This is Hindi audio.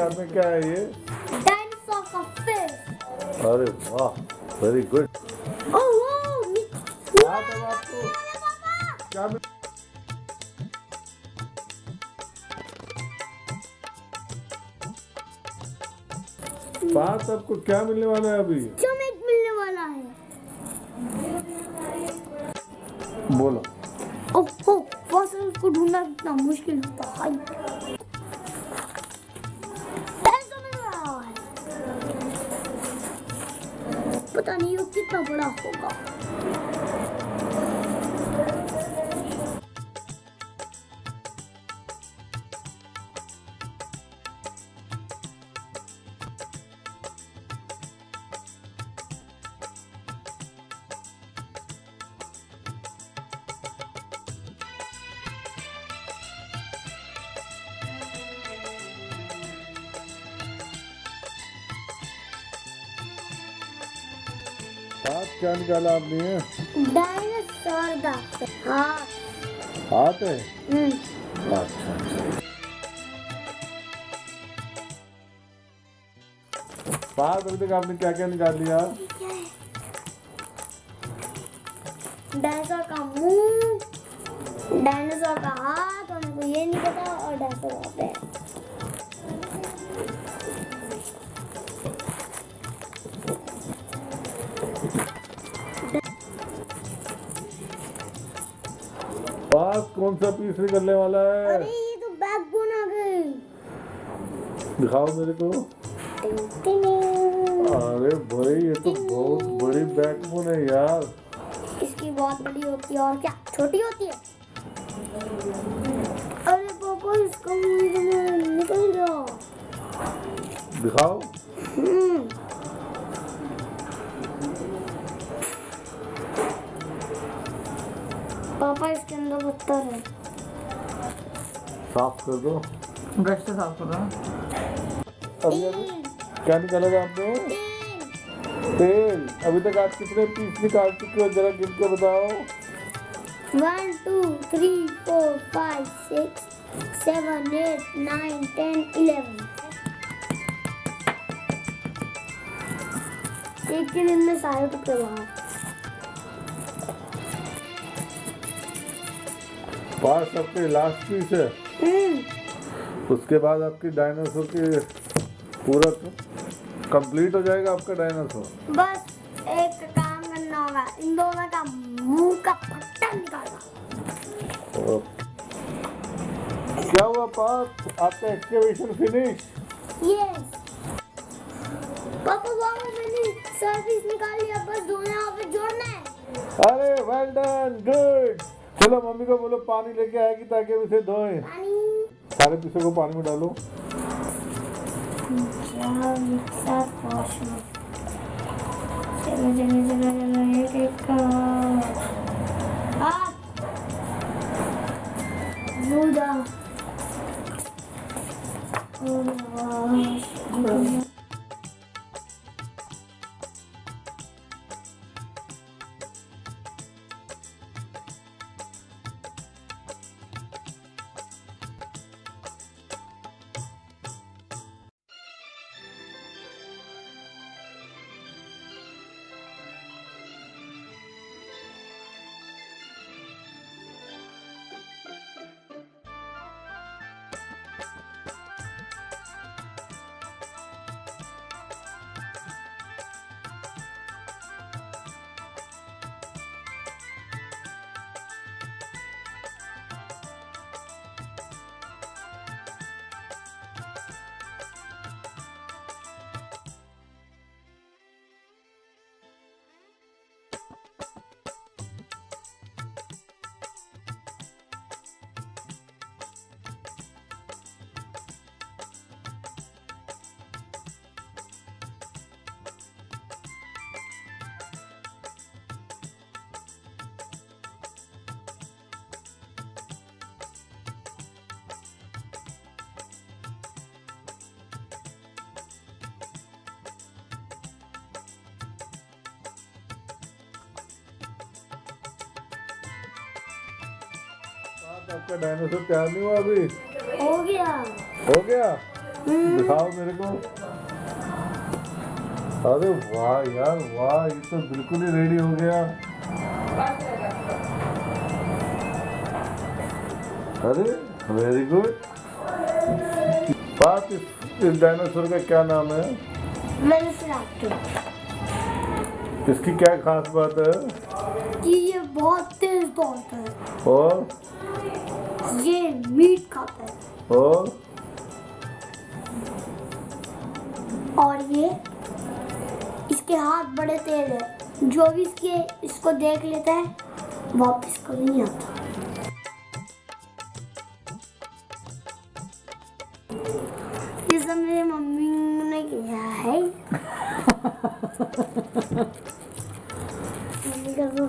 में क्या है ये? डायनासोर का फेस। अरे वाह, वेरी गुड। आपको क्या पार्थ आपको क्या मिलने वाला है अभी? चमक मिलने वाला है। बोलो। ओहो, फॉसिल को ढूंढना कितना मुश्किल होता है। पता नहीं वो कितना बड़ा होगा। क्या निकाला आपने? डायनासोर हाथ। हाथ है? अच्छा। पार्थ अभी तक आपने क्या क्या निकाल लिया? डायनासोर का मुंह, डायनासोर का हाथ, और मेरे को ये नहीं पता, और डायनासोर का पैर। पार्थ कौन सा पीस निकलने वाला है? अरे ये तो बैकबोन आ गई। दिखाओ मेरे को। अरे भाई ये तो बहुत बड़ी बैकबोन है यार। इसकी बहुत बड़ी होती है, और क्या छोटी होती है? अरे पापा, इसका मुंह निकल गया। दिखाओ। पापा इसके अंदर पत्थर है। साफ कर दो। ब्रश से साफ कर दो। अभी क्या निकाला था आपने? तेल। अभी तक आप कितने पीस निकाल चुके हो, जरा गिन के बताओ। 1 2 3 4 5 6 7 8 9 10 11। एक के दिन में सारे टुकड़े बाहर। पास सबके लास्ट पीस है। उसके बाद आपकी डायनासोर की पूरा कंप्लीट हो जाएगा आपका डायनासोर। बस एक काम करना होगा, इन दोनों का मुंह का पट्टा निकालना। क्या हुआ पार्थ, आपका एक्सकेवेशन फिनिश? यस पापा, बाबा मैंने सर्विस निकाल लिया, बस दोनों यहाँ पे जोड़ना है। अरे वेल डन, गुड। चलो मम्मी को बोलो पानी लेके आएगी ताकि हम इसे धोएं। सारे पीसों को पानी में डालो। आपका डायनासोर तैयार नहीं हुआ अभी? हो गया। हो गया? दिखाओ मेरे को। अरे वाह यार वाह, ये तो बिल्कुल ही रेडी हो गया। अरे वेरी गुड। पार्थ, इस डायनासोर का क्या नाम है? इसकी क्या खास बात है? कि ये बहुत तेज दौड़ता है और ये मीट खाता है और ये इसके हाथ बड़े तेज है, जो भी इसको देख लेता है वापस कभी नहीं आता। ये सब मेरी मम्मी ने किया है। मम्मी का तो